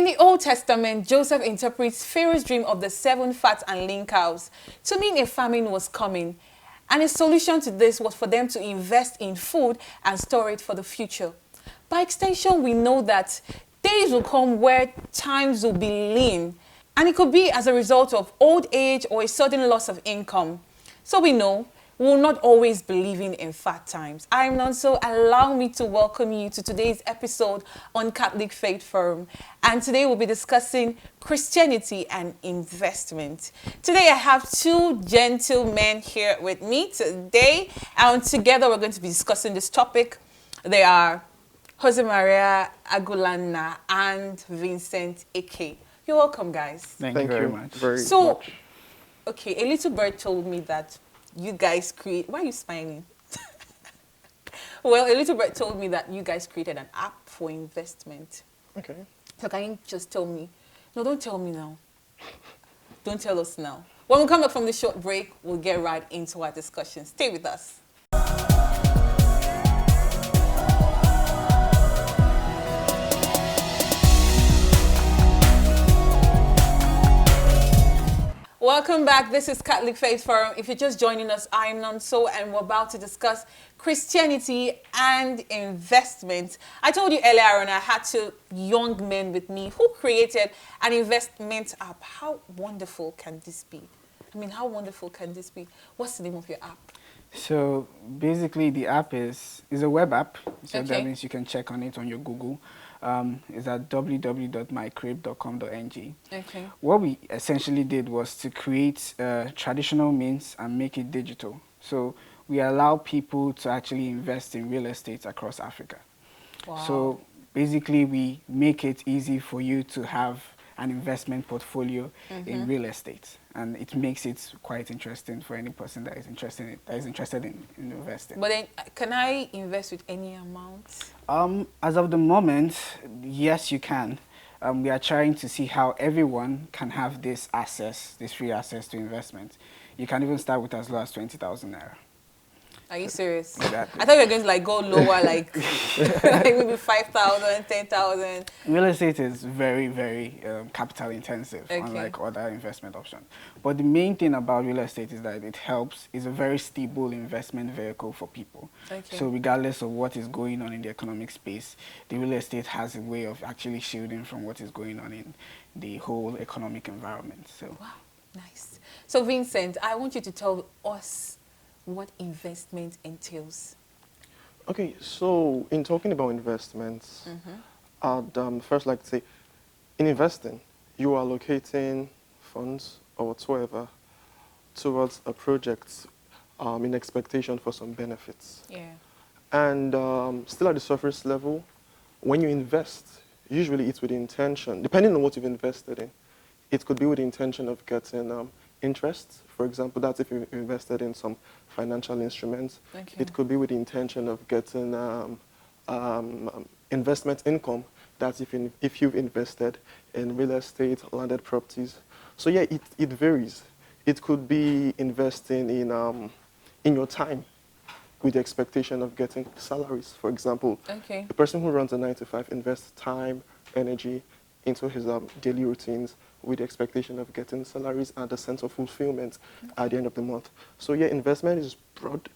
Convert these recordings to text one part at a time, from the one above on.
the Old Testament, Joseph interprets Pharaoh's dream of the 7 fat and lean cows to mean a famine was coming. And his solution to this was for them to invest in food and store it for the future. By extension, we know that days will come where times will be lean. And it could be as a result of old age or a sudden loss of income. So we know we will not always be living in fat times. I'm Nonso. Allow me to welcome you to today's episode on Catholic Faith Forum. And today we'll be discussing Christianity and investment. Today I have 2 gentlemen here with me today. And together we're going to be discussing this topic. They are Jose Maria Agulana and Vincent Eke. You're welcome, guys. Thank you very much. Okay, a little bird told me that you guys create... Why are you smiling? Well, a little bird told me that you guys created an app for investment. Okay. So can you just tell me? No, don't tell me now. Don't tell us now. When we come back from the short break, we'll get right into our discussion. Stay with us. Welcome back. This is Catholic Faith Forum. If you're just joining us, I'm Nonso, and we're about to discuss Christianity and investment. I told you earlier on I had 2 young men with me who created an investment app. How wonderful can this be? I mean, how wonderful can this be? What's the name of your app? So basically the app is a web app. So Okay. that means you can check on it on your Google. It's at www.mycrib.com.ng. Okay. What we essentially did was to create traditional means and make it digital. So we allow people to actually invest in real estate across Africa. Wow. So basically we make it easy for you to have an investment portfolio in real estate, and it makes it quite interesting for any person that is interested in investing. But then, can I invest with any amount? As of the moment, yes, you can. We are trying to see how everyone can have this free access to investment. You can even start with as low as 20,000 naira. Are you serious? Exactly. I thought you were going to go lower, like maybe 5,000, 10,000. Real estate is very, very capital intensive, Okay. unlike other investment options. But the main thing about real estate is that it's a very stable investment vehicle for people. Okay. So regardless of what is going on in the economic space, the real estate has a way of actually shielding from what is going on in the whole economic environment. So. Wow, nice. So Vincent, I want you to tell us what investment entails. Okay, so in talking about investments, I'd first like to say, in investing, you are allocating funds or whatsoever towards a project in expectation for some benefits. Yeah. And still at the surface level, when you invest, usually it's with the intention, depending on what you've invested in, it could be with the intention of getting interest. For example, that's if you've invested in some financial instruments. Okay. It could be with the intention of getting investment income. That's if you've invested in real estate, landed properties. So yeah, it varies. It could be investing in your time with the expectation of getting salaries. For example, Okay. the person who runs a 9-to-5 invests time, energy into his daily routines with the expectation of getting salaries and a sense of fulfillment at the end of the month. So yeah, investment is broad,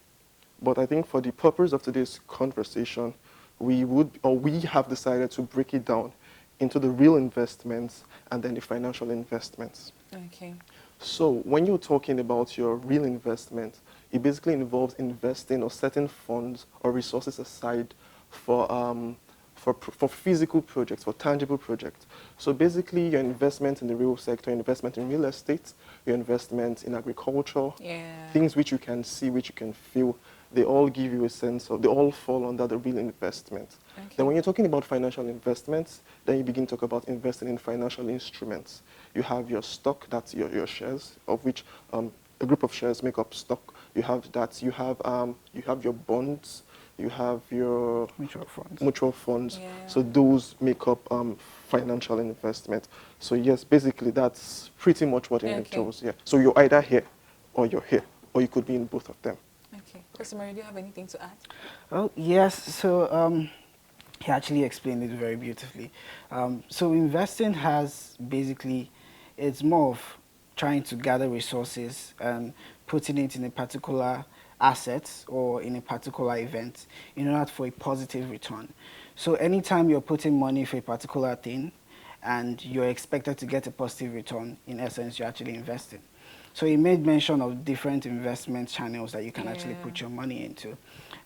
but I think for the purpose of today's conversation, we have decided to break it down into the real investments and then the financial investments. Okay. So when you're talking about your real investment, it basically involves investing or setting funds or resources aside for physical projects, for tangible projects. So basically your investment in the real sector, your investment in real estate, your investment in agriculture, Yeah. things which you can see, which you can feel, they all give you a sense of, they all fall under the real investment. Okay. Then when you're talking about financial investments, then you begin to talk about investing in financial instruments. You have your stock, that's your shares, of which a group of shares make up stock. You have that, you have your bonds, you have your mutual funds. Yeah. So those make up financial investment. So yes, basically that's pretty much what it entails. Yeah. So you're either here or you're here, or you could be in both of them. Okay. Jose Maria, do you have anything to add? Oh yes. So he actually explained it very beautifully. So investing has basically, it's more of trying to gather resources and putting it in a particular asset or in a particular event in order for a positive return. So anytime you're putting money for a particular thing and you're expected to get a positive return, in essence, you're actually investing. So he made mention of different investment channels that you can actually Yeah. put your money into.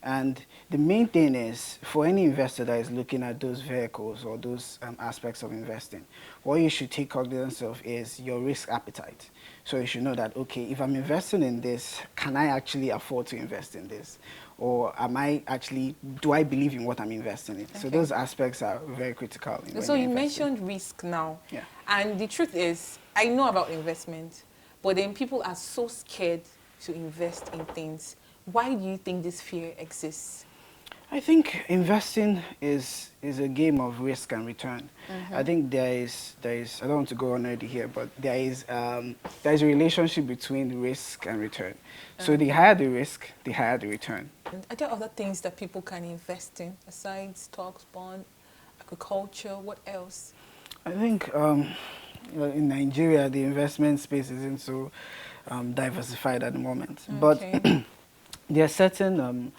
And the main thing is, for any investor that is looking at those vehicles or those aspects of investing, what you should take cognizance of is your risk appetite. So you should know that, okay, if I'm investing in this, can I actually afford to invest in this? Or am I actually, do I believe in what I'm investing in? So Okay. those aspects are very critical in when So you're you investing. mentioned risk now. Yeah. And the truth is, I know about investment, but then people are so scared to invest in things. Why do you think this fear exists? I think investing is a game of risk and return. I think there is I don't want to go on already here, but there is a relationship between risk and return. So the higher the risk, the higher the return. And are there other things that people can invest in aside stocks, bond, agriculture? What else? I think in Nigeria the investment space isn't so diversified at the moment, but Okay. there are certain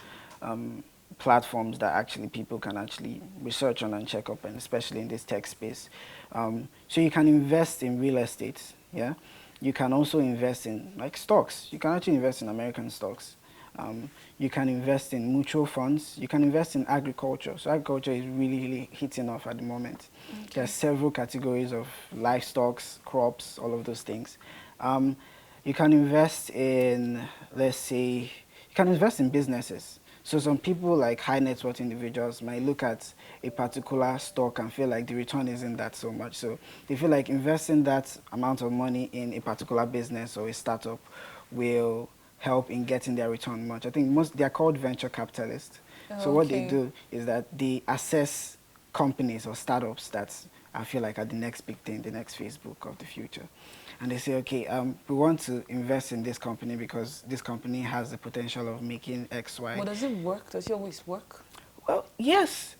platforms that actually people can actually research on and check up, and especially in this tech space. So you can invest in real estate, yeah. You can also invest in like stocks. You can actually invest in American stocks. You can invest in mutual funds. You can invest in agriculture. So agriculture is really, really hitting off at the moment. There are several categories of livestock, crops, all of those things. You can invest in, let's say, you can invest in businesses. So some people, like high net worth individuals, might look at a particular stock and feel like the return isn't that so much. So they feel like investing that amount of money in a particular business or a startup will help in getting their return much. I think they're called venture capitalists. So what they Okay. do is that they assess companies or startups that I feel like are the next big thing, the next Facebook of the future. And they say, okay, we want to invest in this company because this company has the potential of making X, Y. But does it work? Does it always work? Well, yes,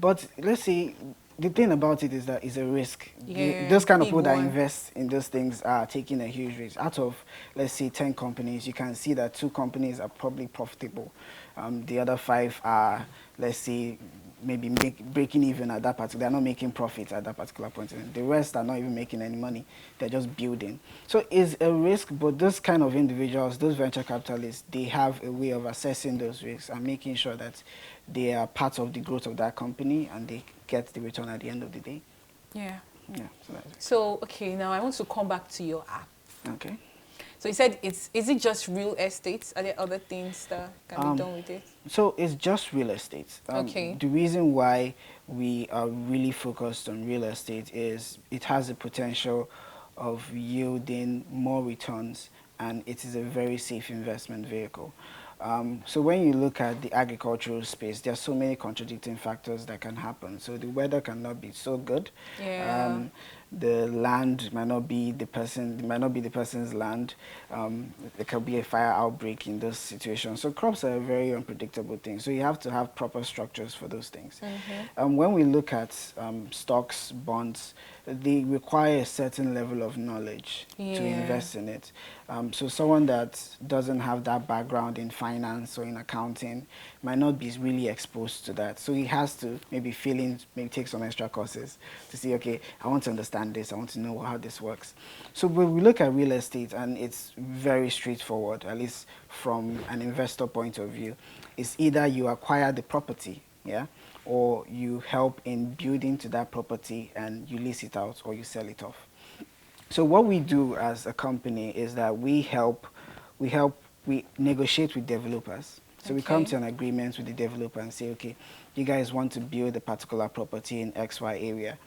but let's see. The thing about it is that it's a risk. Yeah, Those kind of big people that one. invest in those things are taking a huge risk. Out of, let's say, 10 companies, you can see that 2 companies are probably profitable. The other 5 are, let's say, maybe breaking even at that particular. They're not making profit at that particular point. The rest are not even making any money. They're just building. So it's a risk, but those kind of individuals, those venture capitalists, they have a way of assessing those risks and making sure that they are part of the growth of that company and they get the return at the end of the day. Yeah. Yeah, so that's it. So, okay, now I want to come back to your app. Okay. So you said is it just real estate? Are there other things that can be done with it? So it's just real estate. Okay. The reason why we are really focused on real estate is it has the potential of yielding more returns, and it is a very safe investment vehicle. So when you look at the agricultural space, there are so many contradicting factors that can happen. So the weather cannot be so good. Yeah. The land might not be the person's land. There could be a fire outbreak in those situations. So crops are a very unpredictable thing. So you have to have proper structures for those things. When we look at stocks, bonds, they require a certain level of knowledge to Yeah. invest in it. So someone that doesn't have that background in finance or in accounting might not be really exposed to that. So he has to maybe maybe take some extra courses to see, okay, I want to understand this, I want to know how this works. So when we look at real estate, and it's very straightforward, at least from an investor point of view, it's either you acquire the property, yeah, or you help in building to that property and you lease it out or you sell it off. So what we do as a company is that we negotiate with developers. So we come Okay. to an agreement with the developer and say, okay, you guys want to build a particular property in XY area.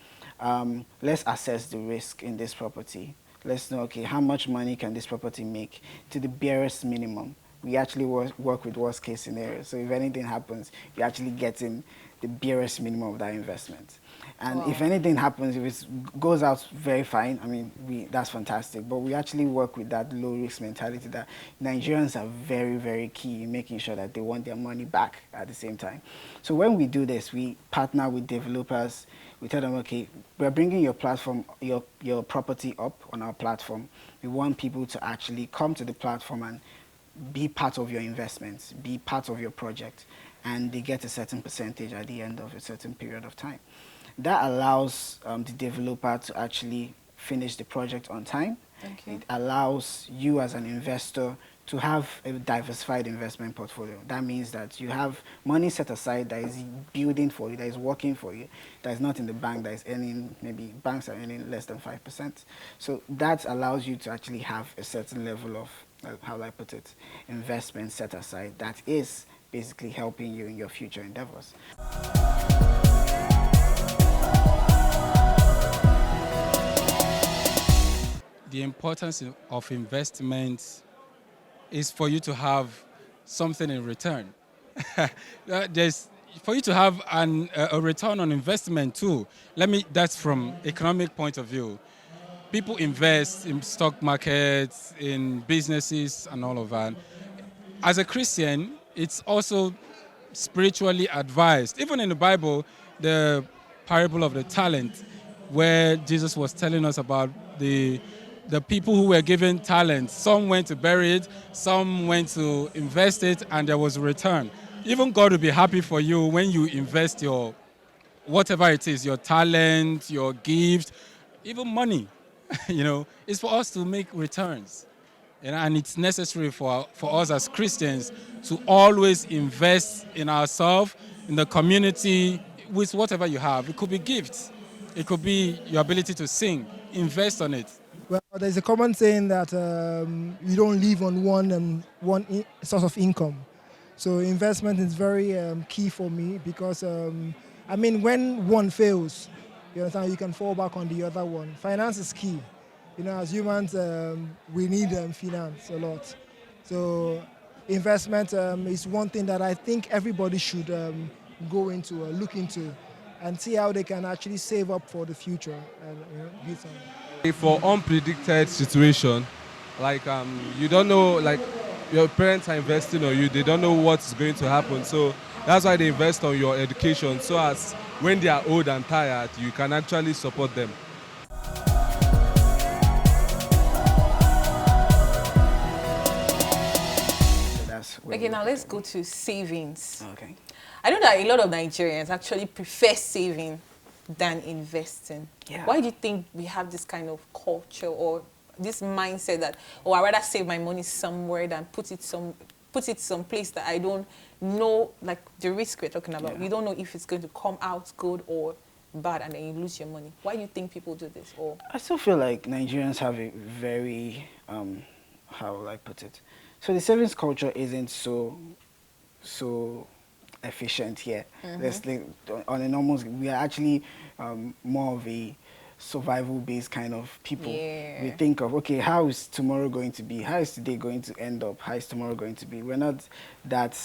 Let's assess the risk in this property. Let's know, okay, how much money can this property make to the barest minimum. We actually work with worst case scenarios. So if anything happens, you're actually getting the barest minimum of that investment. And Wow. if anything happens, if it goes out very fine, I mean, that's fantastic. But we actually work with that low risk mentality that Nigerians are very, very key in making sure that they want their money back at the same time. So when we do this, we partner with developers. We tell them, okay, we're bringing your platform, your property up on our platform. We want people to actually come to the platform and be part of your investments, be part of your project, and they get a certain percentage at the end of a certain period of time. That allows the developer to actually finish the project on time. Okay. It allows you as an investor to have a diversified investment portfolio. That means that you have money set aside that is building for you, that is working for you, that is not in the bank, that is earning, maybe banks are earning less than 5%. So that allows you to actually have a certain level of, how do I put it, investment set aside that is basically helping you in your future endeavors. The importance of investment is for you to have something in return. For you to have a return on investment too. That's from economic point of view. People invest in stock markets, in businesses and all of that. As a Christian, it's also spiritually advised. Even in the Bible, the parable of the talent, where Jesus was telling us about the people who were given talents. Some went to bury it, some went to invest it, and there was a return. Even God will be happy for you when you invest your, whatever it is, your talent, your gift, even money. It's for us to make returns. And it's necessary for us as Christians to always invest in ourselves, in the community, with whatever you have. It could be gifts. It could be your ability to sing. Invest on it. Well, there's a common saying that you don't live on one source of income. So investment is very key for me because, when one fails, you understand, you can fall back on the other one. Finance is key. As humans, we need finance a lot. So investment is one thing that I think everybody should go into, look into, and see how they can actually save up for the future and do something. For unpredicted situation, you don't know, your parents are investing on you, they don't know what's going to happen. So that's why they invest on your education, so as when they are old and tired, you can actually support them. Okay, now let's go to savings. Okay. I know that a lot of Nigerians actually prefer saving than investing. Yeah. Why do you think we have this kind of culture or this mindset that, I'd rather save my money somewhere than put it someplace that I don't know, like the risk we're talking about. Yeah. We don't know if it's going to come out good or bad, and then you lose your money. Why do you think people do this? Or I still feel like Nigerians have a very, how will I put it? So the savings culture isn't so efficient here. On a normal, we are actually more of a survival-based kind of people. Yeah. We think of, okay, how is tomorrow going to be? How is today going to end up? How is tomorrow going to be? We're not that,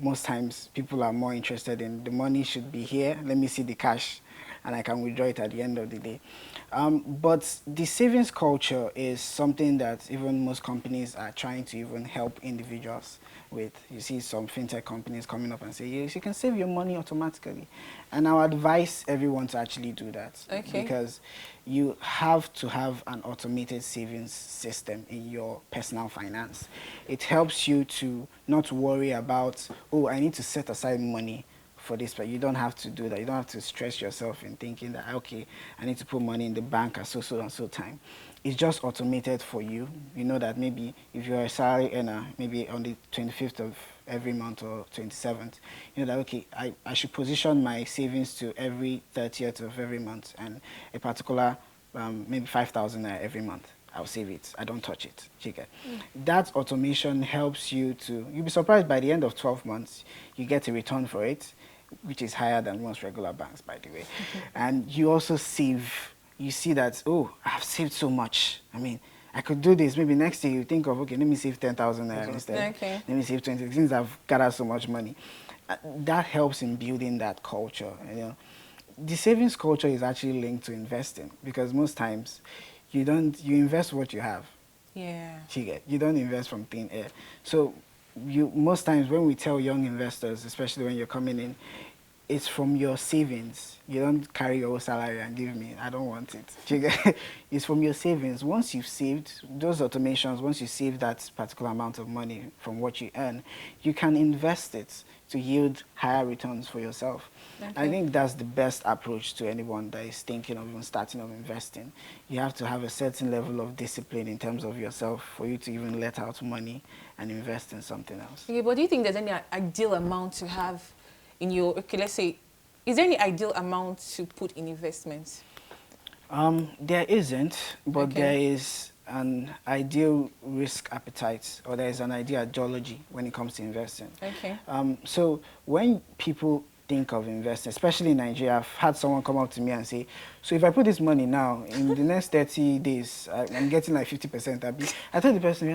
most times people are more interested in the money should be here, let me see the cash, and I can withdraw it at the end of the day. But the savings culture is something that even most companies are trying to even help individuals with. You see some fintech companies coming up and say, yes, you can save your money automatically. And I would advise everyone to actually do that. Okay. Because you have to have an automated savings system in your personal finance. It helps you to not worry about, I need to set aside money for this, but you don't have to do that. You don't have to stress yourself in thinking that, okay, I need to put money in the bank at so and so time. It's just automated for you. You know that maybe if you're a salary earner, maybe on the 25th of every month or 27th, you know that, okay, I should position my savings to every 30th of every month, and a particular, maybe 5,000 every month. I'll save it. I don't touch it. That automation helps you to, you'll be surprised by the end of 12 months, you get a return for it, which is higher than most regular banks, by the way. And you also save, you see that, I've saved so much. I mean, I could do this. Maybe next year you think of, okay, let me save 10,000 instead. Okay. Let me save 20, since I've gathered so much money. that helps in building that culture. You know, the savings culture is actually linked to investing because most times you invest what you have. Yeah. You don't invest from thin air. So most times when we tell young investors, especially when you're coming in, it's from your savings. You don't carry your own salary and give me. I don't want it. It's from your savings. Once you've saved those automations, once you save that particular amount of money from what you earn, you can invest it to yield higher returns for yourself. Okay. I think that's the best approach to anyone that is thinking of even starting of investing. You have to have a certain level of discipline in terms of yourself for you to even let out money and invest in something else. Okay, but do you think there's any ideal amount to have in your, okay, let's say, is there any ideal amount to put in investments? There isn't, but Okay. there is an ideal risk appetite, or there is an ideal ideology when it comes to investing. Okay. So when people think of investing, especially in Nigeria, I've had someone come up to me and say, so if I put this money now, in the next 30 days, I'm getting like 50%. I told the person,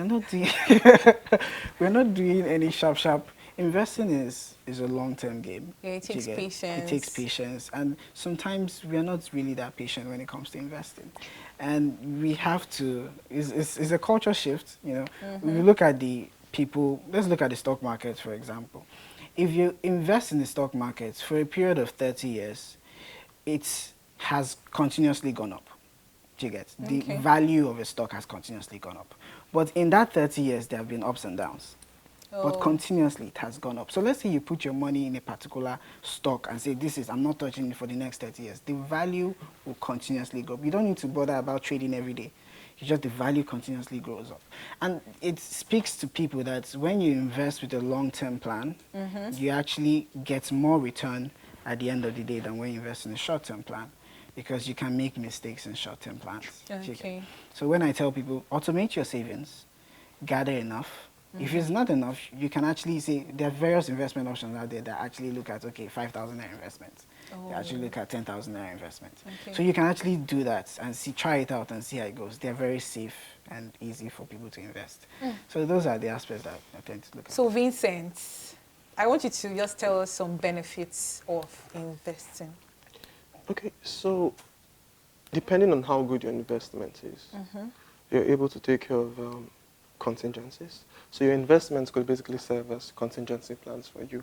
we're not doing any sharp. Investing is a long-term game. Yeah, it takes patience. It takes patience, and sometimes we are not really that patient when it comes to investing. And we have to, it's a culture shift, you know. Mm-hmm. If you look at the people, let's look at the stock market, for example. If you invest in the stock market for a period of 30 years, it has continuously gone up. Do you get? The Okay. value of a stock has continuously gone up. But in that 30 years, there have been ups and downs. But Oh. continuously it has gone up. So let's say you put your money in a particular stock and say, I'm not touching it for the next 30 years. The value will continuously go up. You don't need to bother about trading every day. It's just the value continuously grows up. And it speaks to people that when you invest with a long-term plan, you actually get more return at the end of the day than when you invest in a short-term plan, because you can make mistakes in short-term plans. Okay. So when I tell people, automate your savings, gather enough. If it's not enough, you can actually say there are various investment options out there that actually look at, okay, 5,000 naira investments. They actually look at 10,000 naira investments. Okay. So you can actually do that and try it out and see how it goes. They're very safe and easy for people to invest. So those are the aspects that I tend to look at. So Vincent, I want you to just tell us some benefits of investing. Okay, so depending on how good your investment is, you're able to take care of contingencies. So your investments could basically serve as contingency plans for you.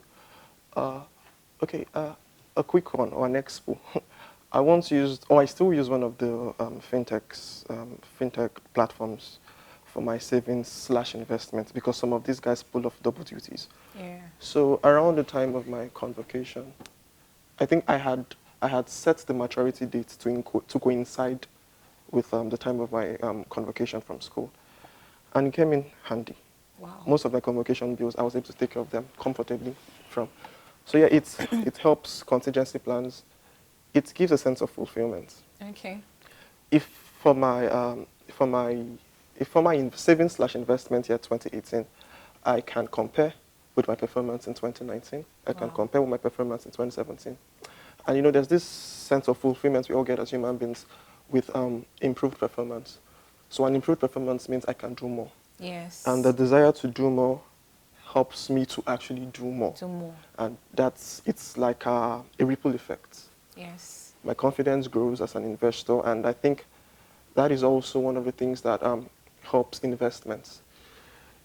A quick one or an expo. I still use one of the fintech platforms for my savings/investments because some of these guys pull off double duties. Yeah. So around the time of my convocation, I think I had set the maturity date to coincide with the time of my convocation from school, and it came in handy. Wow. Most of my convocation bills, I was able to take care of them comfortably from. So yeah, it helps contingency plans. It gives a sense of fulfillment. Okay. If for my savings/investment year 2018, I can compare with my performance in 2019. I can compare with my performance in 2017. And you know, there's this sense of fulfillment we all get as human beings with improved performance. So an improved performance means I can do more. Yes. And the desire to do more helps me to actually do more. Do more. And it's like a ripple effect. Yes. My confidence grows as an investor, and I think that is also one of the things that helps investments.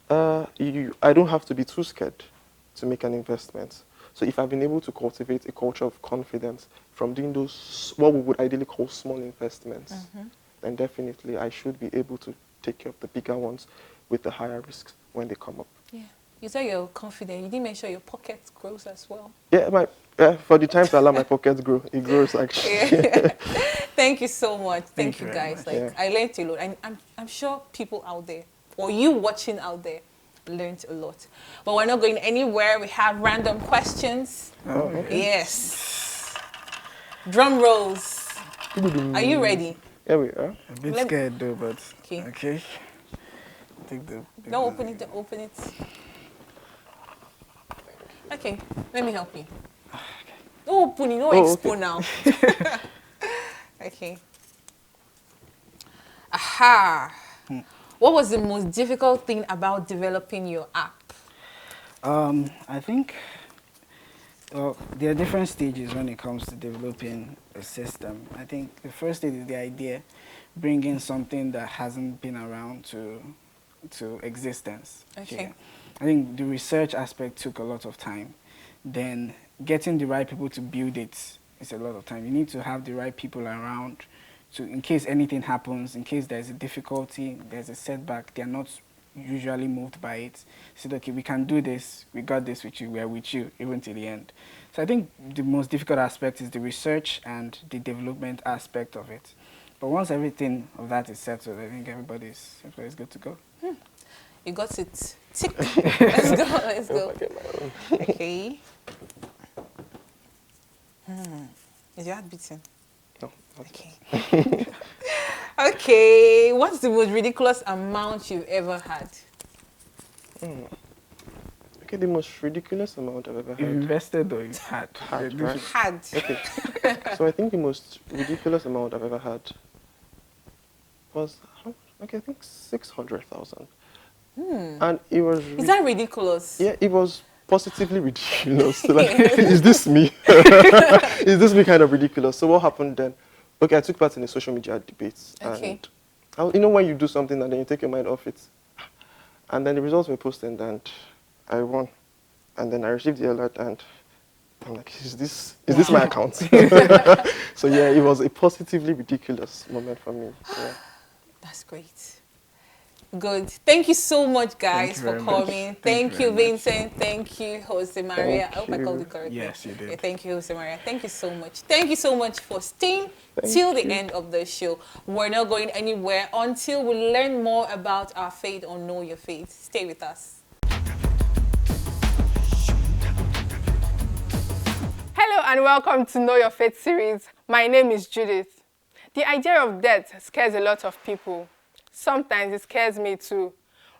I don't have to be too scared to make an investment. So if I've been able to cultivate a culture of confidence from doing those, what we would ideally call small investments, then definitely I should be able to take care of the bigger ones with the higher risks when they come up. Yeah. You said you're confident. You didn't make sure your pocket grows as well. Yeah, for the times I allow my pocket grow, it grows actually. Yeah. Thank you so much. Thank you you very guys. much. Like I learned a lot. And I'm sure people out there, or you watching out there, learned a lot. But we're not going anywhere. We have random questions. Oh, okay. Yes. Drum rolls. Are you ready? Here we are. A bit Let- scared though, but Okay. okay. Take Don't open it. Don't open it. Okay. Let me help you. Don't open it. Don't expo okay. now. Okay. Aha. What was the most difficult thing about developing your app? I think Well, there are different stages when it comes to developing a system. I think the first stage is the idea, bringing something that hasn't been around to existence. Okay. Here. I think the research aspect took a lot of time. Then getting the right people to build it is a lot of time. You need to have the right people around to, in case anything happens, in case there's a difficulty, there's a setback, they're not usually moved by it. Said, okay, we can do this, we got this with you, we're with you, even till the end. So I think the most difficult aspect is the research and the development aspect of it. But once everything of that is settled, I think everybody's good to go. You got it. Tick. Let's go. Let's go. Okay. Is your heart beating? No. Okay. Okay. What's the most ridiculous amount you've ever had? Okay, the most ridiculous amount I've ever You've had. invested or you've had? Had, right? Had. Okay. So I think the most ridiculous amount I've ever had was, okay, I think 600,000. And it was... Is that ridiculous? Yeah, it was positively ridiculous. Like, is this me? Is this me kind of ridiculous? So what happened then? Okay, I took part in the social media debates. Okay. And you know when you do something and then you take your mind off it? And then the results were posted and I won. And then I received the alert and I'm like, is this my account? So yeah, it was a positively ridiculous moment for me. Yeah. That's great. Good. Thank you so much, guys, for very much. coming. Thank Thank you you, very much. Vincent. Thank you, Jose Maria. Thank I hope I you. called it correctly. Yes, you did. Yeah, thank you, Jose Maria. Thank you so much. Thank you so much for staying Thank till the you. end of the show. We're not going anywhere until we learn more about our faith on Know Your Faith. Stay with us. Hello and welcome to Know Your Faith series. My name is Judith. The idea of death scares a lot of people. Sometimes it scares me too.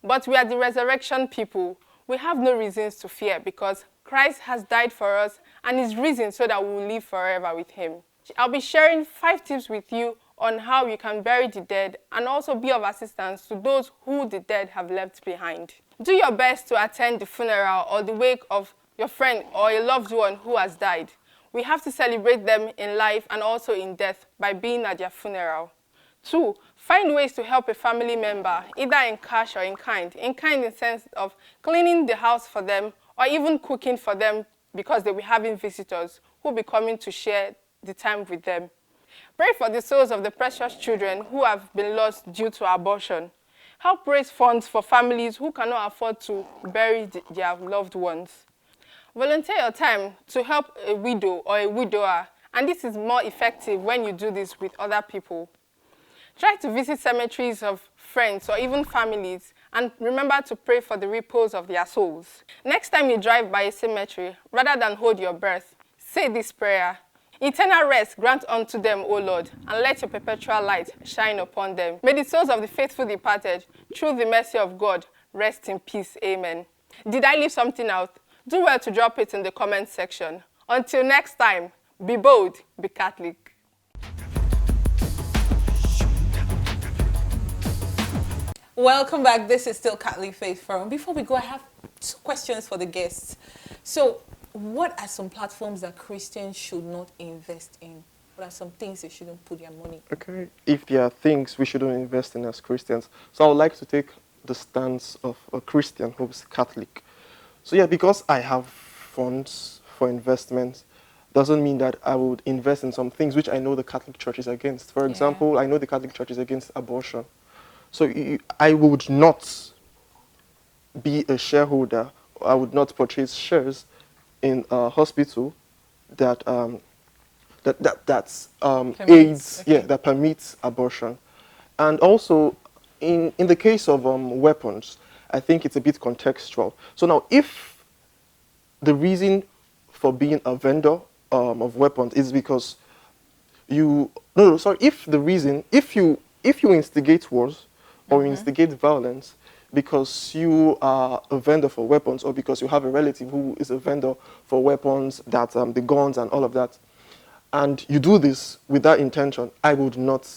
But we are the resurrection people. We have no reasons to fear because Christ has died for us and is risen so that we will live forever with him. I'll be sharing 5 tips with you on how you can bury the dead and also be of assistance to those who the dead have left behind. Do your best to attend the funeral or the wake of your friend or a loved one who has died. We have to celebrate them in life and also in death by being at their funeral. 2, find ways to help a family member, either in cash or in kind. In kind in the sense of cleaning the house for them or even cooking for them because they'll be having visitors who will be coming to share the time with them. Pray for the souls of the precious children who have been lost due to abortion. Help raise funds for families who cannot afford to bury their loved ones. Volunteer your time to help a widow or a widower, and this is more effective when you do this with other people. Try to visit cemeteries of friends or even families and remember to pray for the repose of their souls. Next time you drive by a cemetery, rather than hold your breath, say this prayer. Eternal rest grant unto them, O Lord, and let your perpetual light shine upon them. May the souls of the faithful departed, through the mercy of God, rest in peace. Amen. Did I leave something out? Do well to drop it in the comment section. Until next time, be bold, be Catholic. Welcome back. This is still Catholic Faith Forum. Before we go, I have 2 questions for the guests. So, what are some platforms that Christians should not invest in? What are some things they shouldn't put their money in? Okay, if there are things we shouldn't invest in as Christians. So I would like to take the stance of a Christian who's Catholic. So yeah, because I have funds for investments, doesn't mean that I would invest in some things which I know the Catholic Church is against. For example, I know the Catholic Church is against abortion. So I would not be a shareholder. I would not purchase shares in a hospital that aids, okay. that permits abortion. And also, in the case of weapons, I think it's a bit contextual. So now, if the reason for being a vendor of weapons is because if you instigate wars or instigate violence because you are a vendor for weapons or because you have a relative who is a vendor for weapons, that the guns and all of that, and you do this with that intention, I would not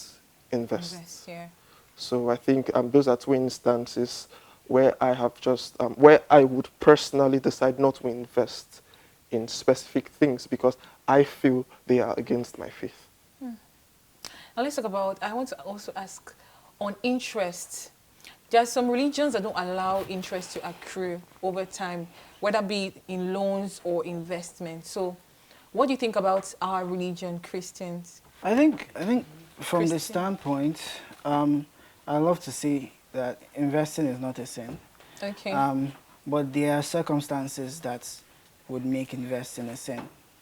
invest. Yeah. So I think those are 2 instances where I have just where I would personally decide not to invest in specific things because I feel they are against my faith. Now let's talk about, I want to also ask on interest. There are some religions that don't allow interest to accrue over time, whether be in loans or investment. So what do you think about our religion, Christians? I think from the Christian. standpoint, I love to say that investing is not a sin. Okay. But there are circumstances that would make investing a sin.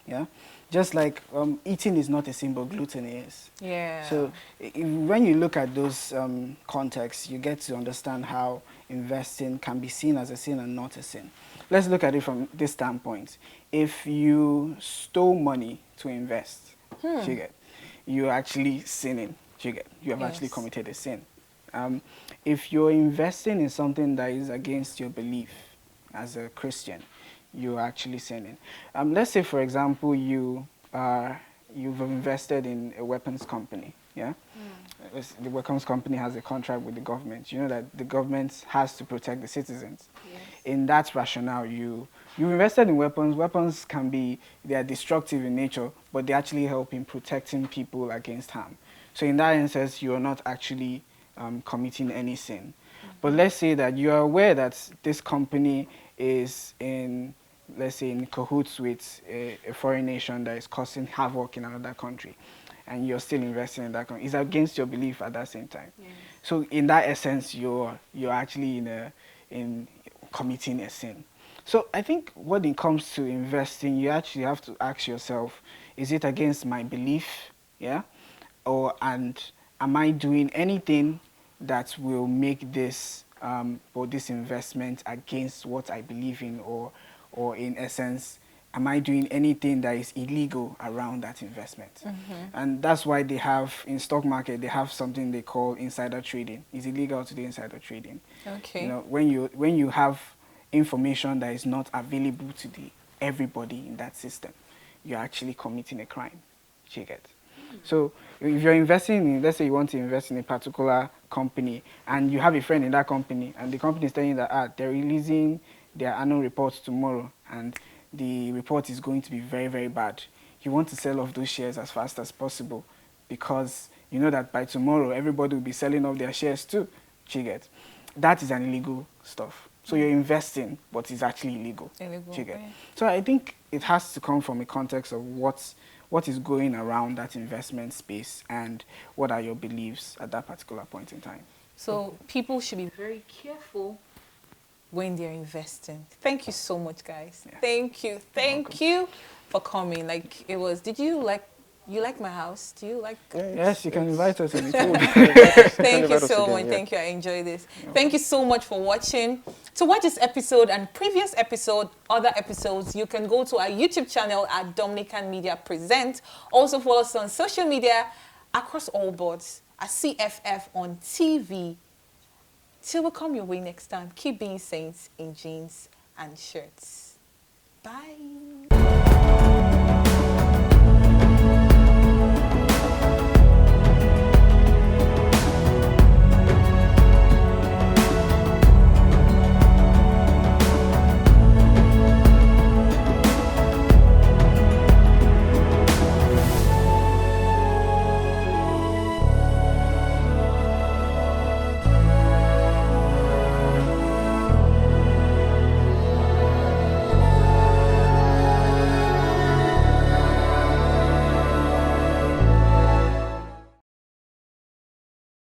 Yeah, just like eating is not a sin, but gluten is. Yeah. So when you look at those contexts, you get to understand how investing can be seen as a sin and not a sin. Let's look at it from this standpoint. If you stole money to invest, you get, you're actually sinning. You get, you have actually Yes. committed a sin. If you're investing in something that is against your belief as a Christian, you're actually sinning. Let's say, for example, you've invested in a weapons company. Yeah, the weapons company has a contract with the government. You know that the government has to protect the citizens. Yes. In that rationale, you invested in weapons. Weapons can be, they are destructive in nature, but they actually help in protecting people against harm. So in that instance, you are not actually committing any sin. But let's say that you are aware that this company is in, let's say, in cahoots with a foreign nation that is causing havoc in another country, and you're still investing in that country. It's against your belief at that same time. Yes. So in that essence, you're actually in committing a sin. So I think when it comes to investing, you actually have to ask yourself, is it against my belief? Yeah? And am I doing anything that will make this or this investment against what I believe in, or in essence, am I doing anything that is illegal around that investment? And that's why they have, in stock market, they have something they call insider trading. It's illegal to do insider trading. Okay. You know, when you have information that is not available to everybody in that system, you're actually committing a crime. You get. So if you're investing in, let's say you want to invest in a particular company, and you have a friend in that company, and the company is telling you that they're releasing their annual reports tomorrow, and the report is going to be very, very bad. You want to sell off those shares as fast as possible, because you know that by tomorrow everybody will be selling off their shares too. You get. That is an illegal stuff. So you're investing, but it's actually illegal. Illegal, You get. yeah. So I think it has to come from a context of what is going around that investment space, and what are your beliefs at that particular point in time. So people should be very careful when they're investing. Thank you so much, guys. Yeah. Thank you for coming. Like, it was, you like my house? Do you like? Yes, you can invite us anytime. Thank you invite us so again, much. yeah. Thank you. I enjoyed this. Thank you so much for watching. To watch this episode and previous episode, other episodes, you can go to our YouTube channel at Dominican Media Present. Also follow us on social media across all boards at CFF on TV. Till we come your way next time, keep being saints in jeans and shirts. Bye.